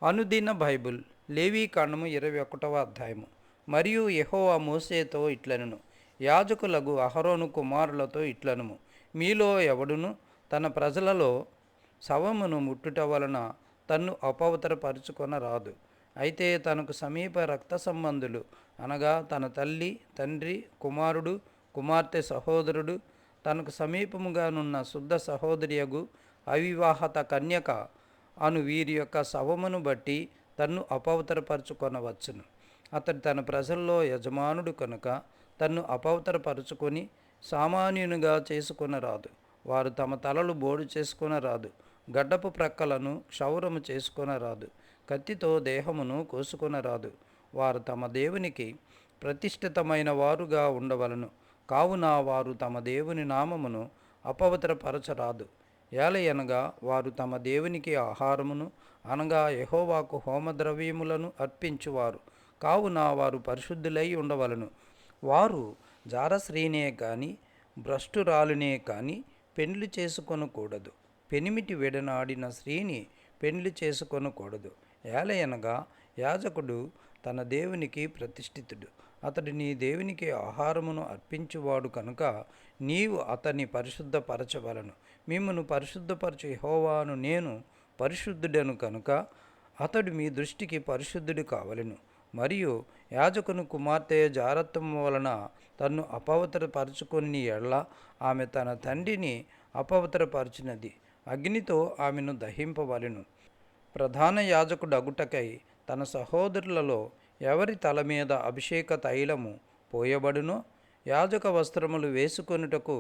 అనుదిన బైబుల్ లేవీకాండము 21వ అధ్యాయము. మరియు యెహోవా మోషేతో ఇట్లనెను, యాజకులగు అహరోను కుమారులతో ఇట్లనుము, మీలో ఎవడును తన ప్రజలలో శవమును ముట్టుట వలన తన్ను అపవిత్రపరచుకొనరాదు. అయితే తనకు సమీప రక్త సంబంధులు అనగా తన తల్లి, తండ్రి, కుమారుడు, కుమార్తె, సహోదరుడు, తనకు సమీపముగానున్న శుద్ధ సహోదరియగు అవివాహత కన్యక అను వీరి యొక్క శవమును బట్టి తన్ను అపవిత్రపరచుకొనవచ్చును. అతడు తన ప్రజల్లో యజమానుడు కనుక తన్ను అపవిత్రపరచుకొని సామాన్యునిగా చేసుకొనరాదు. వారు తమ తలలు బోడు చేసుకొనరాదు, గడ్డపు ప్రక్కలను క్షౌరము చేసుకొనరాదు, కత్తితో దేహమును కోసుకొనరాదు. వారు తమ దేవునికి ప్రతిష్ఠితమైన వారుగా ఉండవలను. కావున వారు తమ దేవుని నామమును అపవిత్రపరచరాదు. ఏలయనగా వారు తమ దేవునికి ఆహారమును అనగా యెహోవాకు హోమద్రవ్యములను అర్పించువారు. కావున వారు పరిశుద్ధులై ఉండవలను. వారు జారస్త్రీనే కాని భ్రష్టురాలునే కాని పెండ్లి చేసుకొనకూడదు. పెనిమిటి విడనాడిన స్త్రీని పెండ్లి చేసుకొనకూడదు. ఏలయనగా యాజకుడు తన దేవునికి ప్రతిష్ఠితుడు. అతడు నీ దేవునికి ఆహారమును అర్పించువాడు కనుక నీవు అతన్ని పరిశుద్ధపరచవలను. మిమ్మును పరిశుద్ధపరచు యెహోవాను నేను పరిశుద్ధుడను కనుక అతడు మీ దృష్టికి పరిశుద్ధుడు కావలెను. మరియు యాజకుని కుమార్తె జారత్వము వలన తన్ను అపవిత్రపరచుకొని ఎడల ఆమె తన తండ్రిని అపవిత్రపరచినది, అగ్నితో ఆమెను దహింపవలెను. ప్రధాన యాజకుడగుటకై తన సహోదరులలో ఎవరి తల మీద అభిషేక తైలము పోయబడునో, యాజక వస్త్రములు వేసుకొనుటకు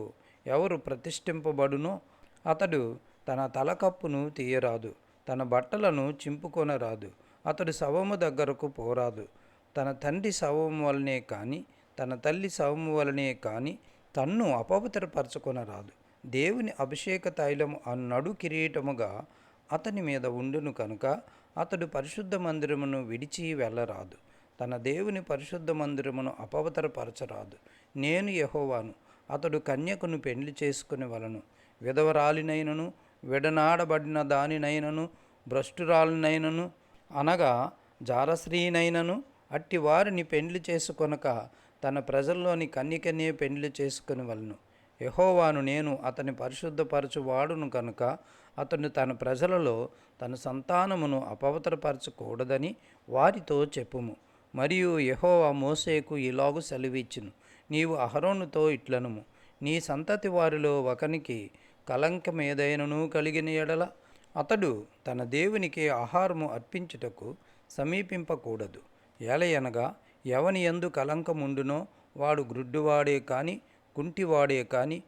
ఎవరు ప్రతిష్ఠింపబడునో అతడు తన తలకప్పును తీయరాదు, తన బట్టలను చింపుకొనరాదు, అతడు శవము దగ్గరకు పోరాదు. తన తండ్రి శవము వలనే కాని తన తల్లి శవము వలనే కాని తన్ను అపవిత్రపరచుకొనరాదు. దేవుని అభిషేక తైలము అన్నడు కిరీటముగా అతని మీద ఉండును కనుక అతడు పరిశుద్ధ మందిరమును విడిచి వెళ్ళరాదు. తన దేవుని పరిశుద్ధ మందిరమును అపవిత్రపరచరాదు. నేను యెహోవాను. అతడు కన్యకను పెండ్లి చేసుకుని వలను. విధవరాలినైనను, విడనాడబడిన దానినైనను, భ్రష్టురాలినైనను అనగా జారస్త్రీనైనను అట్టి వారిని పెండ్లి చేసుకొనక తన ప్రజల్లోని కన్యకనే పెండ్లి చేసుకుని వలను. యెహోవాను నేను అతని పరిశుద్ధపరచువాడును కనుక అతను తన ప్రజలలో తన సంతానమును అపవిత్రపరచకూడదని వారితో చెప్పుము. మరియు యెహోవా మోషేకు ఇలాగు సెలవిచ్చును, నీవు అహరోనుతో ఇట్లనుము, నీ సంతతి వారిలో ఒకనికి కళంకమేదైనను కలిగిన ఎడల అతడు తన దేవునికి ఆహారము అర్పించుటకు సమీపింపకూడదు. ఏలయనగా ఎవని యందు కళంకముండునో వాడు గ్రుడ్డివాడే కాని, కుంటివాడే కాని,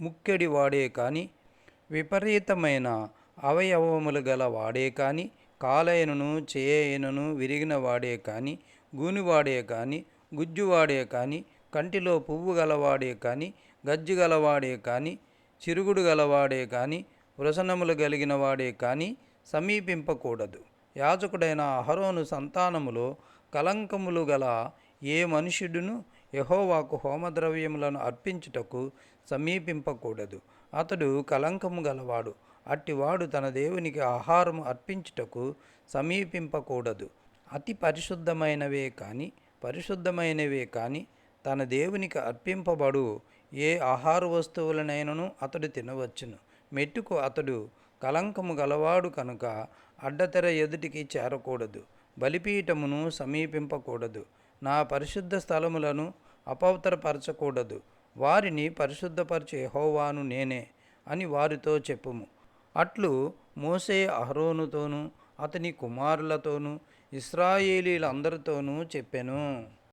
ముక్కెడివాడే కాని, విపరీతమైన అవయవములు గల వాడే కాని, కాలైనను చేయైనను విరిగిన వాడే కాని, గూనివాడే కాని, గుజ్జువాడే కాని, కంటిలో పువ్వు గలవాడే కాని, గజ్జి గలవాడే కాని, చిరుగుడు గలవాడే కాని, వృషణములు కలిగిన వాడే కాని సమీపింపకూడదు. యాజకుడైన అహరోను సంతానములో కళంకములు గల ఏ మనుష్యుడును యెహోవాకు హోమద్రవ్యములను అర్పించుటకు సమీపింపకూడదు. అతడు కళంకము గలవాడు. అట్టివాడు తన దేవునికి ఆహారము అర్పించుటకు సమీపింపకూడదు. అతి పరిశుద్ధమైనవే కాని తన దేవునికి అర్పింపబడు ఏ ఆహార వస్తువులనైనను అతడు తినవచ్చును. మెట్టుకు అతడు కళంకము గలవాడు కనుక అడ్డతెర ఎదుటికి చేరకూడదు, బలిపీఠమును సమీపింపకూడదు, నా పరిశుద్ధ స్థలములను అపవిత్రపరచకూడదు. వారిని పరిశుద్ధపరచు యెహోవాను నేనే అని వారితో చెప్పుము. అట్లు మోషే అహరోనుతోనూ అతని కుమారులతోనూ ఇశ్రాయేలీయులందరితోనూ చెప్పెను.